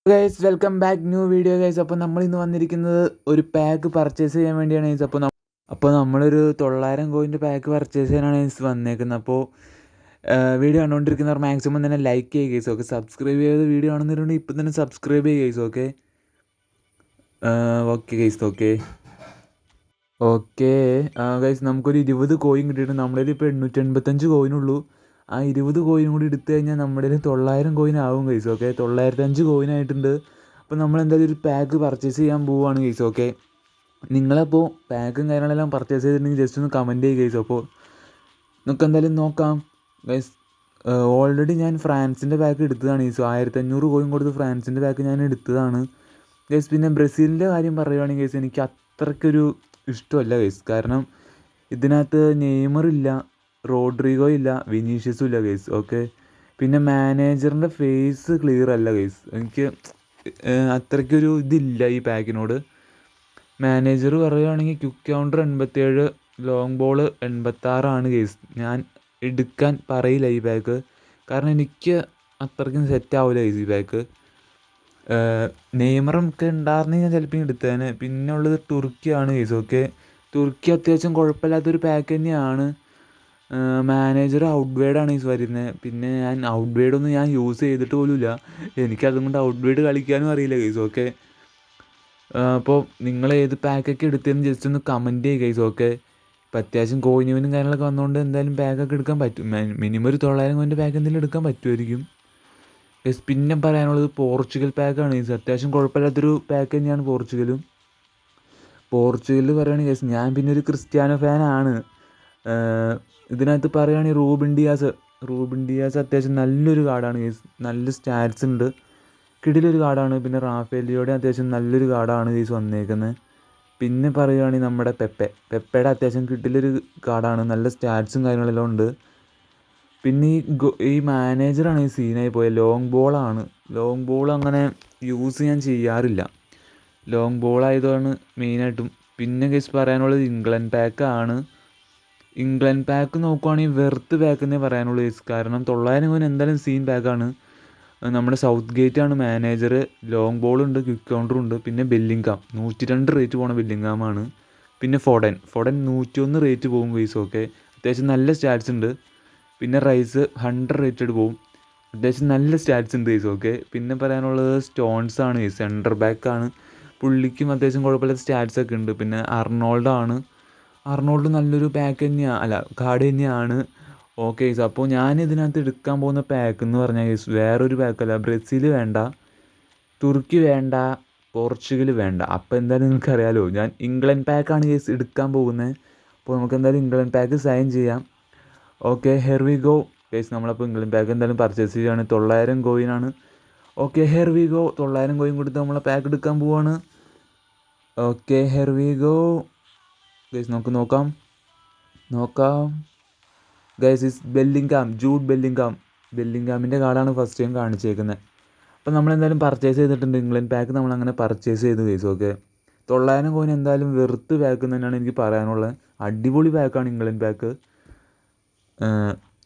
Guys welcome back new video guys. അപ്പോൾ നമ്മളിന്ന് വന്നിരിക്കുന്നത് ഒരു പാക്ക് പർച്ചേസ് ചെയ്യാൻ വേണ്ടിയാണ് ഗൈസ്. അപ്പോൾ നമ്മളൊരു 900 കോയിൻ്റെ പാക്ക് പർച്ചേസ് ചെയ്യാനാണ് ഗൈസ് വന്നേക്കുന്നത്. അപ്പോൾ വീഡിയോ കണ്ടുകൊണ്ടിരിക്കുന്നവർ മാക്സിമം തന്നെ ലൈക്ക് ചെയ്യുക ഗൈസ്. ഓക്കെ, സബ്സ്ക്രൈബ് ചെയ്ത് വീഡിയോ കാണുന്നവരുണ്ടെങ്കിൽ ഇപ്പം തന്നെ സബ്സ്ക്രൈബ് ചെയ്യുക guys. Okay okay guys. Okay guys, നമുക്കൊരു 20 കോയിൻ കിട്ടിയിട്ട് നമ്മുടെ കയ്യിൽ ഇപ്പോൾ 885 കോയിനുള്ളൂ. ആ 20 കോയിൻ കൂടി എടുത്തു കഴിഞ്ഞാൽ നമ്മുടെ കയ്യിൽ 900 കോയിൻ ആവും ഗൈസ്. ഓക്കെ, 905 കോയിനായിട്ടുണ്ട്. അപ്പോൾ നമ്മൾ എന്തായാലും ഒരു പാക്ക് പർച്ചേസ് ചെയ്യാൻ പോവുകയാണ് ഗൈസ്. ഓക്കെ, നിങ്ങളപ്പോൾ പാക്കും കാര്യങ്ങളെല്ലാം പർച്ചേസ് ചെയ്തിട്ടുണ്ടെങ്കിൽ ജസ്റ്റ് ഒന്ന് കമൻറ്റ് ചെയ്യുക ഗൈസ്. അപ്പോൾ നമുക്ക് എന്തായാലും നോക്കാം ഗൈസ്. ഓൾറെഡി ഞാൻ ഫ്രാൻസിൻ്റെ പാക്ക് എടുത്തതാണ് ഗൈസ്. 1500 കോയിൻ കൊടുത്ത് ഫ്രാൻസിൻ്റെ പാക്ക് ഞാൻ എടുത്തതാണ് ഗൈസ്. പിന്നെ ബ്രസീലിൻ്റെ കാര്യം പറയുകയാണെങ്കിൽ ഗൈസ്, എനിക്ക് അത്രയ്ക്കൊരു ഇഷ്ടമല്ല ഗൈസ്. കാരണം ഇതിനകത്ത് നെയ്മർ ഇല്ല, റോഡ്രിഗോ ഇല്ല, വിനീഷ്യസും ഇല്ല ഗൈസ്. ഓക്കെ, പിന്നെ മാനേജറിൻ്റെ ഫേസ് ക്ലിയർ അല്ല ഗൈസ്. എനിക്ക് അത്രയ്ക്കൊരു ഇതില്ല ഈ പാക്കിനോട്. മാനേജർ പറയുകയാണെങ്കിൽ quick counter 87, long ball 86 guys. ഞാൻ എടുക്കാൻ പറയില്ല ഈ പാക്ക്, കാരണം എനിക്ക് അത്രയ്ക്കും സെറ്റ് ആവില്ല ഗൈസ് ഈ പാക്ക്. നെയ്മറൊക്കെ ഉണ്ടായിരുന്നെങ്കിൽ ഞാൻ ചിലപ്പോൾ എടുത്തേനെ. പിന്നെ ഉള്ളത് തുർക്കിയാണ് ഗൈസ്. ഓക്കെ, തുർക്കി അത്യാവശ്യം കുഴപ്പമില്ലാത്തൊരു പാക്ക് തന്നെയാണ്. മാനേജർ ഔട്ട്വേഡാണ് ഗൈസ് വരുന്നത്. പിന്നെ ഞാൻ ഔട്ട്വേഡൊന്നും ഞാൻ യൂസ് ചെയ്തിട്ട് പോലുമില്ല. എനിക്കതും കൊണ്ട് ഔട്ട്വേഡ് കളിക്കാനും അറിയില്ല ഗൈസ്. ഓക്കെ, അപ്പോൾ നിങ്ങൾ ഏത് പാക്കൊക്കെ എടുത്തതെന്ന് ജസ്റ്റ് ഒന്ന് കമൻറ്റ് ചെയ്യുക ഗൈസ്. ഓക്കെ, ഇപ്പോൾ അത്യാവശ്യം കോയിനും കാര്യങ്ങളൊക്കെ വന്നുകൊണ്ട് എന്തായാലും പാക്കൊക്കെ എടുക്കാൻ പറ്റും. മിനിമം ഒരു 900 കോയിൻ്റെ പാക്ക് എന്തെങ്കിലും എടുക്കാൻ പറ്റുമായിരിക്കും ഗൈസ്. പിന്നെ പറയാനുള്ളത് പോർച്ചുഗൽ പാക്കാണ് ഗൈസ്. അത്യാവശ്യം കുഴപ്പമില്ലാത്തൊരു പാക്ക് തന്നെയാണ് പോർച്ചുഗലും. പോർച്ചുഗലിൽ പറയുകയാണെങ്കിൽ ഗൈസ്, ഞാൻ പിന്നെ ഒരു ക്രിസ്ത്യാനോ ഫാനാണ്. ഇതിനകത്ത് പറയുകയാണെങ്കിൽ റൂബിൻ ഡിയാസ് അത്യാവശ്യം നല്ലൊരു കാർഡാണ് ഗൈസ്. നല്ല സ്റ്റാറ്റ്സ് ഉണ്ട്, കിടിലൊരു കാർഡാണ്. പിന്നെ റാഫേലിയോടെ അത്യാവശ്യം നല്ലൊരു കാർഡാണ് ഗൈസ് വന്നേക്കുന്നത്. പിന്നെ പറയുകയാണെങ്കിൽ നമ്മുടെ പെപ്പയുടെ അത്യാവശ്യം കിടിലൊരു കാർഡാണ്, നല്ല സ്റ്റാറ്റ്സും കാര്യങ്ങളെല്ലാം ഉണ്ട്. പിന്നെ ഈ മാനേജറാണ് ഈ സീനായി പോയത്. ലോങ് ബോൾ അങ്ങനെ യൂസ് ഞാൻ ചെയ്യാറില്ല. ലോങ് ബോൾ ആയതാണ് മെയിനായിട്ടും. പിന്നെ ഗൈസ് പറയാനുള്ളത് ഇംഗ്ലണ്ട് പാക്കാണ്. ഇംഗ്ലണ്ട് പാക്ക് നോക്കുവാണെങ്കിൽ വെർത്ത് പാക്ക് എന്നേ പറയാനുള്ളൂ ഗൈസ്. കാരണം 900 കോയിൻ എന്തായാലും സീൻ പാക്കാണ്. നമ്മുടെ സൗത്ത് ഗേറ്റാണ് മാനേജർ. ലോങ് ബോളുണ്ട്, ക്വിക്ക് കൗണ്ടറുണ്ട്. പിന്നെ ബെല്ലിംഗാം 102 റേറ്റ് പോണ ബെല്ലിംഗാമാണ്. പിന്നെ ഫോഡൻ 101 റേറ്റ് പോകും ഗൈസ്. ഓക്കെ, അത്യാവശ്യം നല്ല സ്റ്റാറ്റ്സ് ഉണ്ട്. പിന്നെ റൈസ് 100 റേറ്റഡ് പോവും, അത്യാവശ്യം നല്ല സ്റ്റാറ്റ്സ് ഉണ്ട് ഗൈസ്. ഓക്കെ, പിന്നെ പറയാനുള്ളത് സ്റ്റോൺസ് ആണ് ഗൈസ്. സെൻറ്റർ ബാക്കാണ്, പുള്ളിക്കും അത്യാവശ്യം കുഴപ്പമില്ലാത്ത സ്റ്റാറ്റ്സ് ഒക്കെ ഉണ്ട്. പിന്നെ അർണോൾഡ് നല്ലൊരു പാക്ക് തന്നെയാണ്, അല്ല കാർഡ് തന്നെയാണ്. ഓക്കെ ഗൈസ്, അപ്പോൾ ഞാൻ ഇതിനകത്ത് എടുക്കാൻ പോകുന്ന പാക്ക് എന്ന് പറഞ്ഞാൽ ഗൈസ് വേറൊരു പാക്കല്ല. ബ്രസീൽ വേണ്ട, തുർക്കി വേണ്ട, പോർച്ചുഗൽ വേണ്ട. അപ്പോൾ എന്തായാലും നിങ്ങൾക്കറിയാലോ ഞാൻ ഇംഗ്ലണ്ട് പാക്കാണ് ഗൈസ് എടുക്കാൻ പോകുന്നത്. അപ്പോൾ നമുക്ക് എന്തായാലും ഇംഗ്ലണ്ട് പാക്ക് സൈൻ ചെയ്യാം. Okay, here we go guys. നമ്മളപ്പോൾ ഇംഗ്ലണ്ട് പാക്ക് എന്തായാലും പർച്ചേസ് ചെയ്യുകയാണ്. 900 കോയിനാണ്. Okay, here we go. 900 coin കൊടുത്ത് നമ്മളെ പാക്ക് എടുക്കാൻ പോവാണ്. Okay, here we go guys. നമുക്ക് നോക്കാം ഗൈസ്. ഇസ് ജൂഡ് ബെല്ലിംഗാമിൻ്റെ കാർഡാണ് ഫസ്റ്റ് ടൈം കാണിച്ചേക്കുന്നത്. അപ്പോൾ നമ്മളെന്തായാലും പർച്ചേസ് ചെയ്തിട്ടുണ്ട്. ഇംഗ്ലണ്ട് പാക്ക് നമ്മളങ്ങനെ പർച്ചേസ് ചെയ്തു ഗൈസ്. ഓക്കെ, 900 കോയിൻ എന്തായാലും വെറുത്ത് പാക്ക് തന്നെയാണ് എനിക്ക് പറയാനുള്ളത്. അടിപൊളി പാക്കാണ് ഇംഗ്ലണ്ട് പാക്ക്.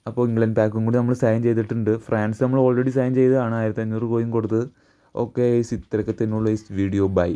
അപ്പോൾ ഇംഗ്ലണ്ട് പാക്കും കൂടി നമ്മൾ സൈൻ ചെയ്തിട്ടുണ്ട്. ഫ്രാൻസ് നമ്മൾ ഓൾറെഡി സൈൻ ചെയ്തതാണ് 1500 കോയിൻ കൊടുത്ത്. ഓക്കെ ഗൈസ്, ഇത്രയൊക്കെ തന്നെയുള്ള ഈ വീഡിയോ. ബൈ.